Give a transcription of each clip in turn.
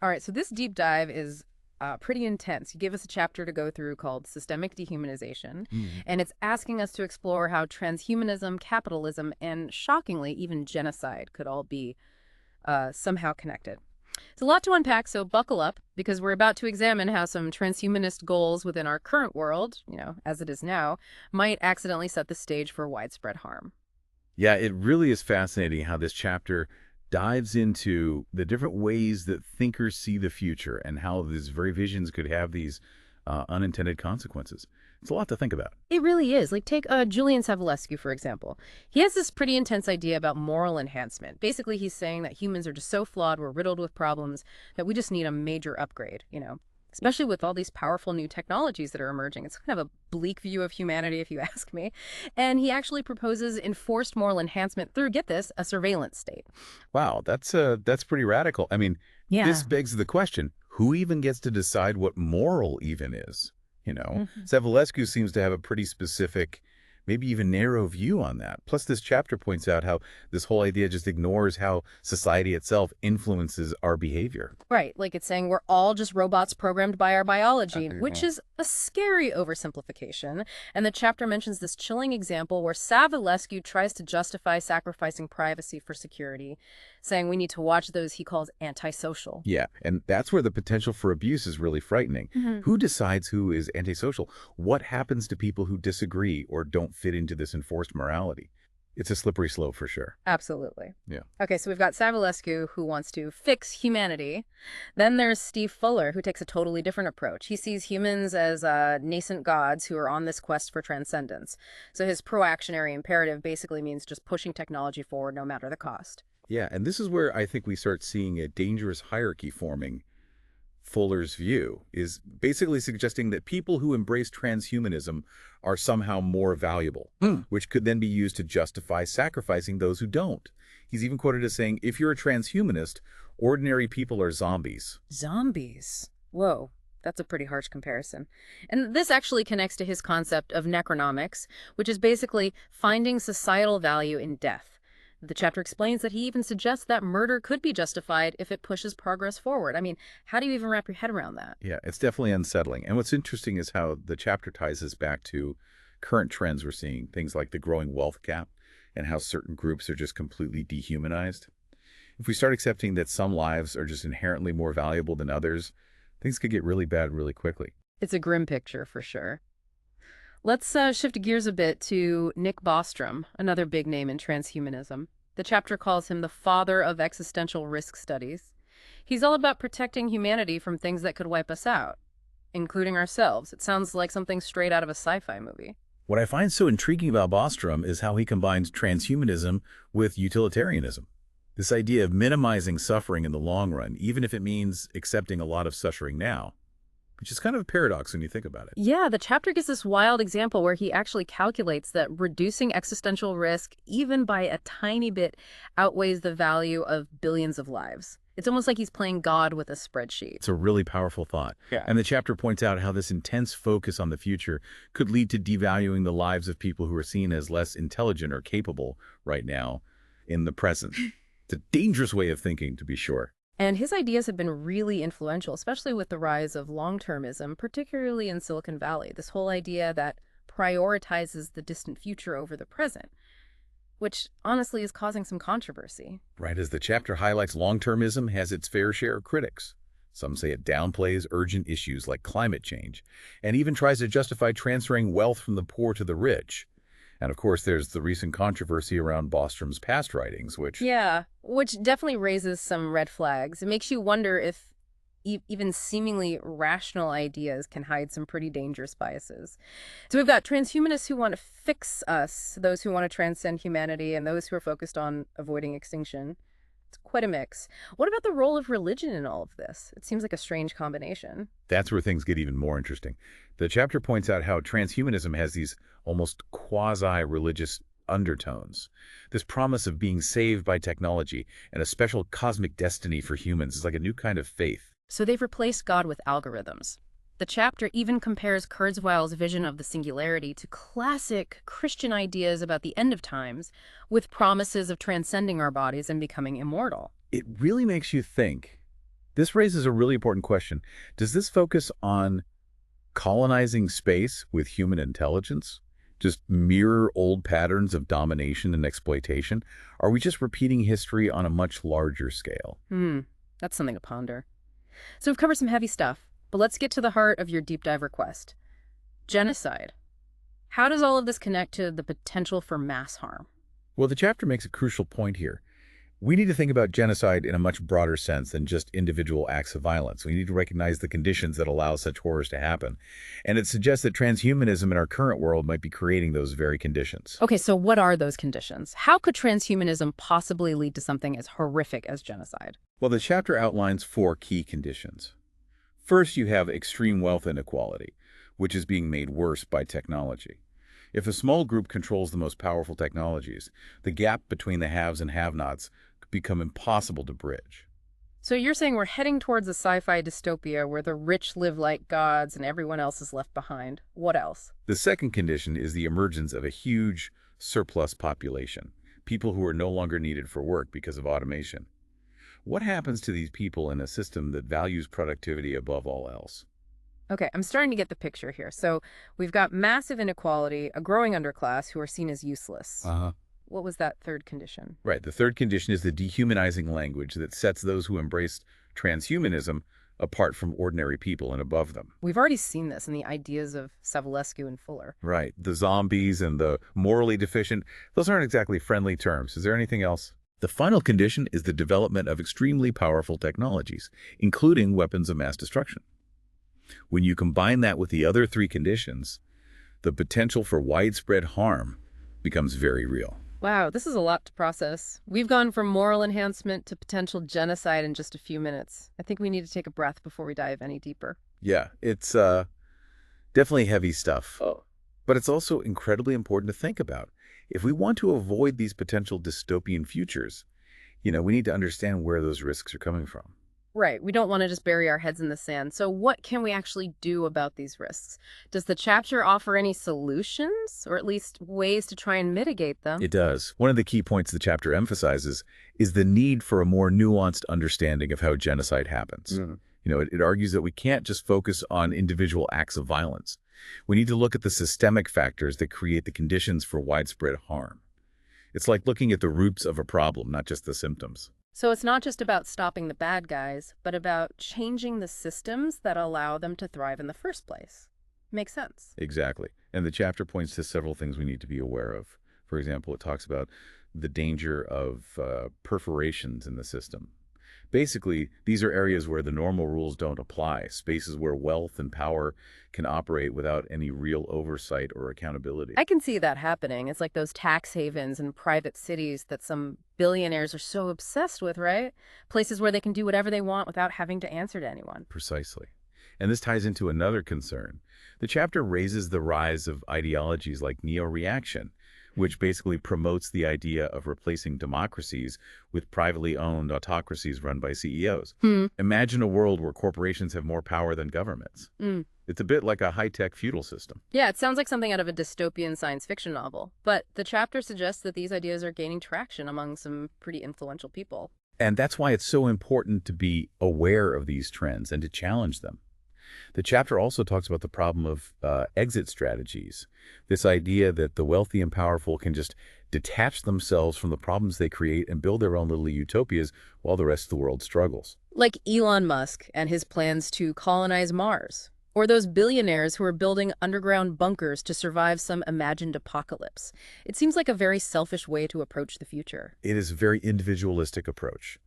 All right, so this deep dive is pretty intense. You give us a chapter to go through called Systemic Dehumanization, Mm. and it's asking us to explore how transhumanism, capitalism, and shockingly, even genocide could all be somehow connected. It's a lot to unpack, so buckle up, because we're about to examine how some transhumanist goals within our current world, as it is now, might accidentally set the stage for widespread harm. Yeah, it really is fascinating how this chapter dives into the different ways that thinkers see the future and how these very visions could have these unintended consequences. It's a lot to think about. It really is. Like, take Julian Savulescu, for example. He has this pretty intense idea about moral enhancement. Basically, he's saying that humans are just so flawed, we're riddled with problems, that we just need a major upgrade. Especially with all these powerful new technologies that are emerging. It's kind of a bleak view of humanity, if you ask me. And he actually proposes enforced moral enhancement through, get this, a surveillance state. Wow, that's pretty radical. I mean, this Yeah. begs the question, who even gets to decide what moral even is? Mhm. Savulescu seems to have a pretty specific, maybe even narrow view on that. Plus, this chapter points out how this whole idea just ignores how society itself influences our behavior. Right, like it's saying we're all just robots programmed by our biology, which Mhm. is a scary oversimplification. And the chapter mentions this chilling example where Savulescu tries to justify sacrificing privacy for security, saying we need to watch those he calls antisocial. Yeah, and that's where the potential for abuse is really frightening. Mhm. Who decides who is antisocial? What happens to people who disagree or don't fit into this enforced morality? It's a slippery slope for sure. Absolutely. Yeah. Okay, so we've got Savulescu, who wants to fix humanity. Then there's Steve Fuller, who takes a totally different approach. He sees humans as nascent gods who are on this quest for transcendence. So his proactionary imperative basically means just pushing technology forward no matter the cost. Yeah, and this is where I think we start seeing a dangerous hierarchy forming. Fuller's view is basically suggesting that people who embrace transhumanism are somehow more valuable, which could then be used to justify sacrificing those who don't. He's even quoted as saying, if you're a transhumanist, ordinary people are zombies. Zombies. Whoa, that's a pretty harsh comparison. And this actually connects to his concept of necronomics, which is basically finding societal value in death. The chapter explains that he even suggests that murder could be justified if it pushes progress forward. I mean, how do you even wrap your head around that? Yeah, it's definitely unsettling. And what's interesting is how the chapter ties us back to current trends we're seeing, things like the growing wealth gap and how certain groups are just completely dehumanized. If we start accepting that some lives are just inherently more valuable than others, things could get really bad really quickly. It's a grim picture for sure. Let's shift gears a bit to Nick Bostrom, another big name in transhumanism. The chapter calls him the father of existential risk studies. He's all about protecting humanity from things that could wipe us out, including ourselves. It sounds like something straight out of a sci-fi movie. What I find so intriguing about Bostrom is how he combines transhumanism with utilitarianism. This idea of minimizing suffering in the long run, even if it means accepting a lot of suffering now, which is kind of a paradox when you think about it. Yeah, the chapter gives this wild example where he actually calculates that reducing existential risk, even by a tiny bit, outweighs the value of billions of lives. It's almost like he's playing God with a spreadsheet. It's a really powerful thought. Yeah. And the chapter points out how this intense focus on the future could lead to devaluing the lives of people who are seen as less intelligent or capable right now in the present. It's a dangerous way of thinking, to be sure. And his ideas have been really influential, especially with the rise of long-termism, particularly in Silicon Valley. This whole idea that prioritizes the distant future over the present, which honestly is causing some controversy. Right as the chapter highlights, long-termism has its fair share of critics. Some say it downplays urgent issues like climate change, and even tries to justify transferring wealth from the poor to the rich. And of course, there's the recent controversy around Bostrom's past writings, which Yeah, which definitely raises some red flags. It makes you wonder if even seemingly rational ideas can hide some pretty dangerous biases. So we've got transhumanists who want to fix us, those who want to transcend humanity, and those who are focused on avoiding extinction. It's quite a mix. What about the role of religion in all of this? It seems like a strange combination. that's where things get even more interesting. The chapter points out how transhumanism has these almost quasi-religious undertones. This promise of being saved by technology and a special cosmic destiny for humans is like a new kind of faith. So they've replaced God with algorithms. The chapter even compares Kurzweil's vision of the singularity to classic Christian ideas about the end of times, with promises of transcending our bodies and becoming immortal. It really makes you think This raises a really important question. Does this focus on colonizing space with human intelligence? Just mirror old patterns of domination and exploitation? Are we just repeating history on a much larger scale? That's something to ponder. So we've covered some heavy stuff, but let's get to the heart of your deep dive request. Genocide. How does all of this connect to the potential for mass harm? Well, the chapter makes a crucial point here. We need to think about genocide in a much broader sense than just individual acts of violence. We need to recognize the conditions that allow such horrors to happen. And it suggests that transhumanism in our current world might be creating those very conditions. Okay, so what are those conditions? How could transhumanism possibly lead to something as horrific as genocide? Well, the chapter outlines 4 key conditions. First, you have extreme wealth inequality, which is being made worse by technology. If a small group controls the most powerful technologies, the gap between the haves and have-nots could become impossible to bridge. So you're saying we're heading towards a sci-fi dystopia where the rich live like gods and everyone else is left behind. What else? The second condition is the emergence of a huge surplus population, people who are no longer needed for work because of automation. What happens to these people in a system that values productivity above all else? Okay, I'm starting to get the picture here. So we've got massive inequality, a growing underclass who are seen as useless. What was that third condition? Right. The third condition is the dehumanizing language that sets those who embrace transhumanism apart from ordinary people and above them. We've already seen this in the ideas of Savulescu and Fuller. Right. The zombies and the morally deficient, those aren't exactly friendly terms. Is there anything else? The final condition is the development of extremely powerful technologies, including weapons of mass destruction. When you combine that with the other 3 conditions, the potential for widespread harm becomes very real. Wow, this is a lot to process. We've gone from moral enhancement to potential genocide in just a few minutes. I think we need to take a breath before we dive any deeper. Yeah, it's definitely heavy stuff. But it's also incredibly important to think about. If we want to avoid these potential dystopian futures, we need to understand where those risks are coming from. Right, we don't want to just bury our heads in the sand. So what can we actually do about these risks? Does the chapter offer any solutions, or at least ways to try and mitigate them? It does. One of the key points the chapter emphasizes is the need for a more nuanced understanding of how genocide happens. It argues that we can't just focus on individual acts of violence. We need to look at the systemic factors that create the conditions for widespread harm. It's like looking at the roots of a problem, not just the symptoms. So it's not just about stopping the bad guys, but about changing the systems that allow them to thrive in the first place. Makes sense. Exactly. And the chapter points to several things we need to be aware of. For example, it talks about the danger of perforations in the system. Basically, these are areas where the normal rules don't apply, spaces where wealth and power can operate without any real oversight or accountability. I can see that happening. It's like those tax havens and private cities that some billionaires are so obsessed with, right? Places where they can do whatever they want without having to answer to anyone. Precisely. And this ties into another concern. The chapter raises the rise of ideologies like neoreaction, which basically promotes the idea of replacing democracies with privately owned autocracies run by CEOs. Imagine a world where corporations have more power than governments. It's a bit like a high-tech feudal system. Yeah, it sounds like something out of a dystopian science fiction novel. But the chapter suggests that these ideas are gaining traction among some pretty influential people. And that's why it's so important to be aware of these trends and to challenge them. The chapter also talks about the problem of exit strategies, this idea that the wealthy and powerful can just detach themselves from the problems they create and build their own little utopias while the rest of the world struggles. Like Elon Musk and his plans to colonize Mars. Or those billionaires who are building underground bunkers to survive some imagined apocalypse. It seems like a very selfish way to approach the future. It is a very individualistic approach,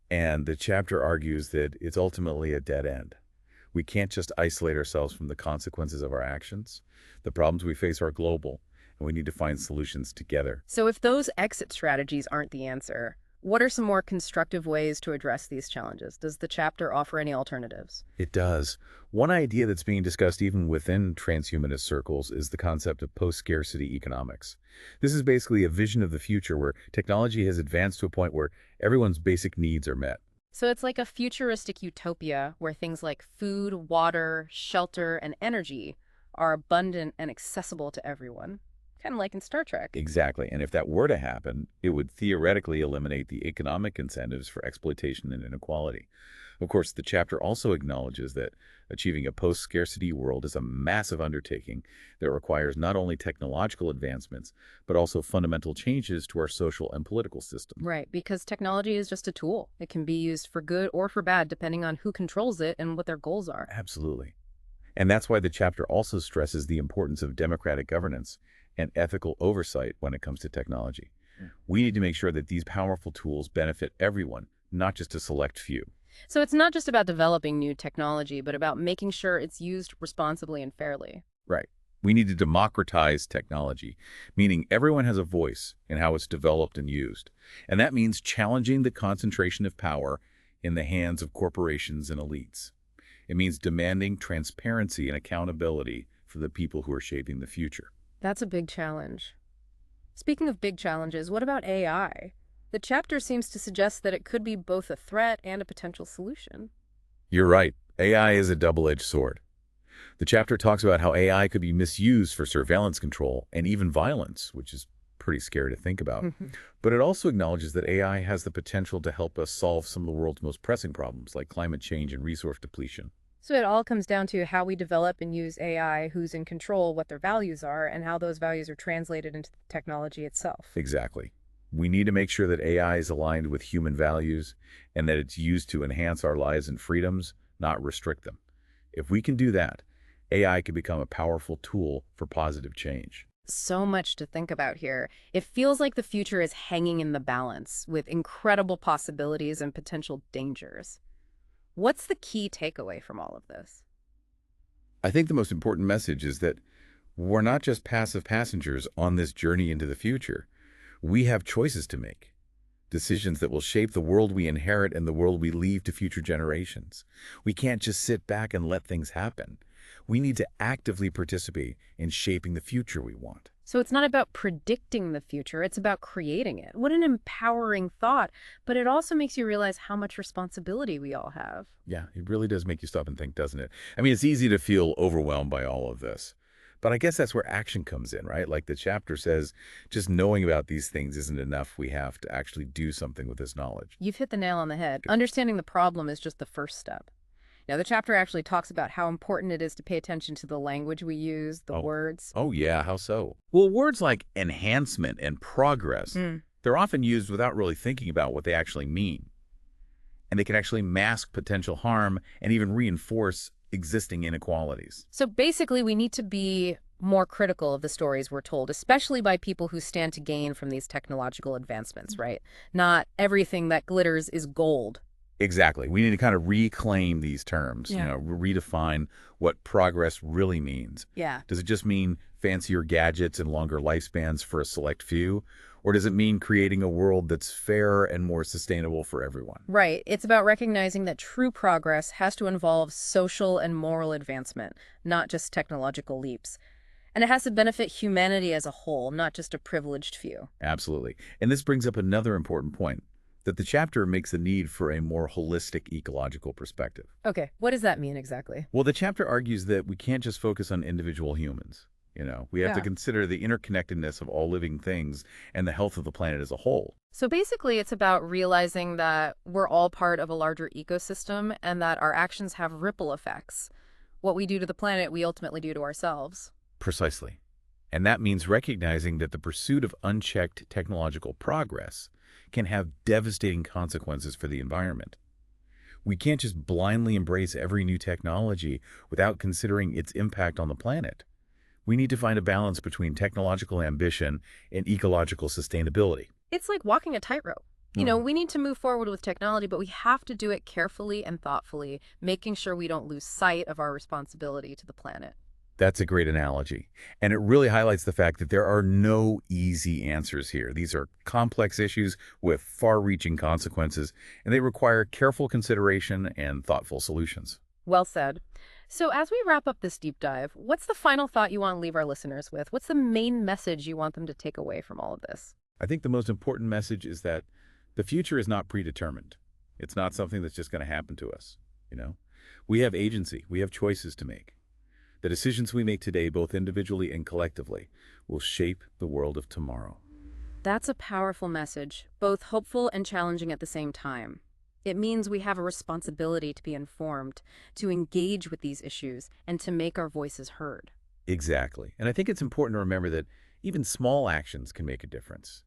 and the chapter argues that it's ultimately a dead end. We can't just isolate ourselves from the consequences of our actions. The problems we face are global, and we need to find solutions together. So if those exit strategies aren't the answer, what are some more constructive ways to address these challenges? Does the chapter offer any alternatives? It does. One idea that's being discussed even within transhumanist circles is the concept of post-scarcity economics. This is basically a vision of the future where technology has advanced to a point where everyone's basic needs are met. So it's like a futuristic utopia where things like food, water, shelter, and energy are abundant and accessible to everyone. Kind of like in Star Trek. Exactly. And if that were to happen, it would theoretically eliminate the economic incentives for exploitation and inequality. Of course, the chapter also acknowledges that achieving a post-scarcity world is a massive undertaking that requires not only technological advancements, but also fundamental changes to our social and political systems. Right, because technology is just a tool. It can be used for good or for bad, depending on who controls it and what their goals are. Absolutely. And that's why the chapter also stresses the importance of democratic governance and ethical oversight when it comes to technology. We need to make sure that these powerful tools benefit everyone, not just a select few. So it's not just about developing new technology, but about making sure it's used responsibly and fairly. Right. We need to democratize technology, meaning everyone has a voice in how it's developed and used. And that means challenging the concentration of power in the hands of corporations and elites. It means demanding transparency and accountability for the people who are shaping the future. That's a big challenge. Speaking of big challenges, what about AI? The chapter seems to suggest that it could be both a threat and a potential solution. You're right. AI is a double-edged sword. The chapter talks about how AI could be misused for surveillance control and even violence, which is pretty scary to think about. But it also acknowledges that AI has the potential to help us solve some of the world's most pressing problems, like climate change and resource depletion. So it all comes down to how we develop and use AI, who's in control, what their values are, and how those values are translated into the technology itself. Exactly. We need to make sure that AI is aligned with human values and that it's used to enhance our lives and freedoms, not restrict them. If we can do that, AI can become a powerful tool for positive change. So much to think about here. It feels like the future is hanging in the balance with incredible possibilities and potential dangers. What's the key takeaway from all of this? I think the most important message is that we're not just passive passengers on this journey into the future. We have choices to make, decisions that will shape the world we inherit and the world we leave to future generations. We can't just sit back and let things happen. We need to actively participate in shaping the future we want. So it's not about predicting the future, it's about creating it. What an empowering thought, but it also makes you realize how much responsibility we all have. Yeah, it really does make you stop and think, doesn't it? I mean, it's easy to feel overwhelmed by all of this. But I guess that's where action comes in, right? Like the chapter says, just knowing about these things isn't enough. We have to actually do something with this knowledge. You've hit the nail on the head. Understanding the problem is just the first step. Now, the chapter actually talks about how important it is to pay attention to the language we use, the words. Oh, yeah, how so? Well, words like enhancement and progress, they're often used without really thinking about what they actually mean. And they can actually mask potential harm and even reinforce existing inequalities. So basically, we need to be more critical of the stories we're told, especially by people who stand to gain from these technological advancements, right? Not everything that glitters is gold. Exactly. We need to kind of reclaim these terms, redefine what progress really means. Yeah. Does it just mean fancier gadgets and longer lifespans for a select few? Or does it mean creating a world that's fairer and more sustainable for everyone? Right. It's about recognizing that true progress has to involve social and moral advancement, not just technological leaps. And it has to benefit humanity as a whole, not just a privileged few. Absolutely. And this brings up another important point, that the chapter makes the need for a more holistic ecological perspective. Okay, what does that mean exactly? Well, the chapter argues that we can't just focus on individual humans. We have to consider the interconnectedness of all living things and the health of the planet as a whole. So basically, it's about realizing that we're all part of a larger ecosystem and that our actions have ripple effects. What we do to the planet, we ultimately do to ourselves. Precisely. And that means recognizing that the pursuit of unchecked technological progress can have devastating consequences for the environment. We can't just blindly embrace every new technology without considering its impact on the planet. We need to find a balance between technological ambition and ecological sustainability. It's like walking a tightrope. We need to move forward with technology, but we have to do it carefully and thoughtfully, making sure we don't lose sight of our responsibility to the planet. That's a great analogy. And it really highlights the fact that there are no easy answers here. These are complex issues with far-reaching consequences, and they require careful consideration and thoughtful solutions. Well said. So as we wrap up this deep dive, what's the final thought you want to leave our listeners with? What's the main message you want them to take away from all of this? I think the most important message is that the future is not predetermined. It's not something that's just going to happen to us. We have agency. We have choices to make. The decisions we make today, both individually and collectively, will shape the world of tomorrow. That's a powerful message, both hopeful and challenging at the same time. It means we have a responsibility to be informed, to engage with these issues, and to make our voices heard. Exactly. And I think it's important to remember that even small actions can make a difference.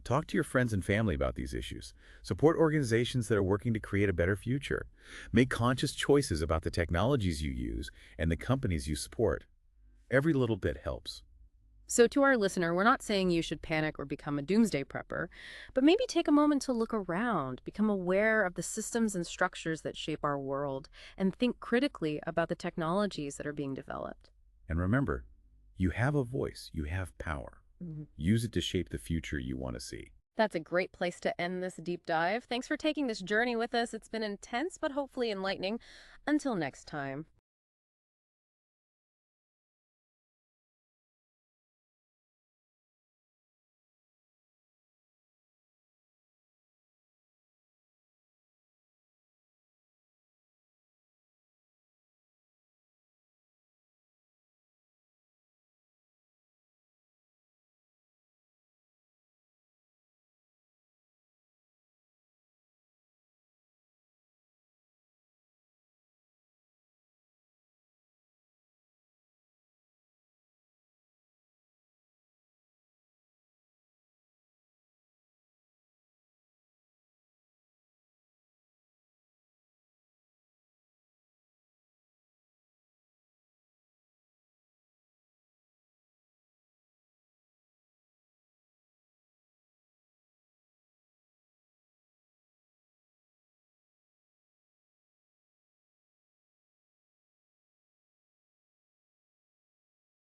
Talk to your friends and family about these issues. Support organizations that are working to create a better future. Make conscious choices about the technologies you use and the companies you support. Every little bit helps. So, to our listener, we're not saying you should panic or become a doomsday prepper, but maybe take a moment to look around, become aware of the systems and structures that shape our world, and think critically about the technologies that are being developed. And remember, you have a voice, you have power. Mhm. Use it to shape the future you want to see. That's a great place to end this deep dive. Thanks for taking this journey with us. It's been intense, but hopefully enlightening. Until next time.